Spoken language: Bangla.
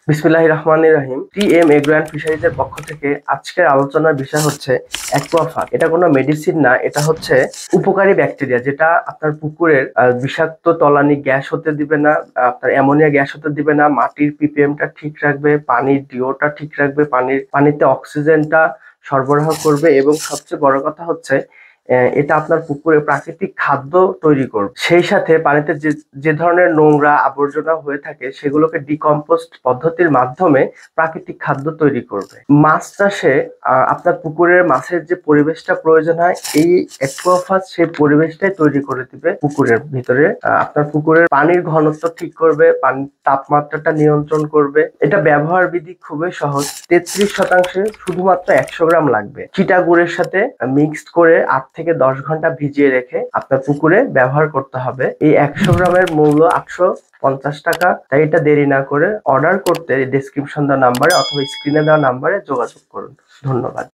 বিসমিল্লাহির রহমানির রহিম। টিএম এগ্রো অ্যান্ড ফিশারিজের পক্ষ থেকে আজকের আলোচনার বিষয় হচ্ছে অ্যাকুয়াফাগ। এটা কোনো মেডিসিন না, এটা হচ্ছে উপকারী ব্যাকটেরিয়া, যেটা আপনার পুকুরের বিষাক্ত তলানি গ্যাস হতে দিবে না, আপনার অ্যামোনিয়া গ্যাস হতে দিবে না, মাটির পিপিএমটা ঠিক রাখবে, পানির ডিওটা ঠিক রাখবে, পানিতে অক্সিজেনটা সরবরাহ করবে এবং সবচেয়ে বড় কথা হচ্ছে এটা আপনার পুকুরে প্রাকৃতিক খাদ্য তৈরি করবে। সেই সাথে পানিতে যে ধরনের নোংরা আবর্জনা হয়ে থাকে সেগুলোকে ডিকম্পোস্ট পদ্ধতির মাধ্যমে প্রাকৃতিক খাদ্য তৈরি করবে। মাছ চাষে আপনার পুকুরের মাছের যে পরিবেশটা প্রয়োজন হয়, এই অ্যাকুয়াফাজ সেই পরিবেশটাই তৈরি করে দিবে পুকুরের ভিতরে। আপনার পুকুরের পানির ঘনত্ব ঠিক করবে, পানির তাপমাত্রাটা নিয়ন্ত্রণ করবে। এটা ব্যবহার বিধি খুবই সহজ। 33% শুধুমাত্র 100 গ্রাম লাগবে। চিটা গুড়ের সাথে মিক্সড করে 8 থেকে 10 ঘন্টা ভিজিয়ে রেখে আপনার পুকুরে ব্যবহার করতে হবে। এই 100 গ্রামের মূল্য 850 টাকা। তাই এটা দেরি না করে অর্ডার করতে ডেসক্রিপশন দেওয়া নাম্বারে অথবা স্ক্রিনে দেওয়া নাম্বারে যোগাযোগ করুন। ধন্যবাদ।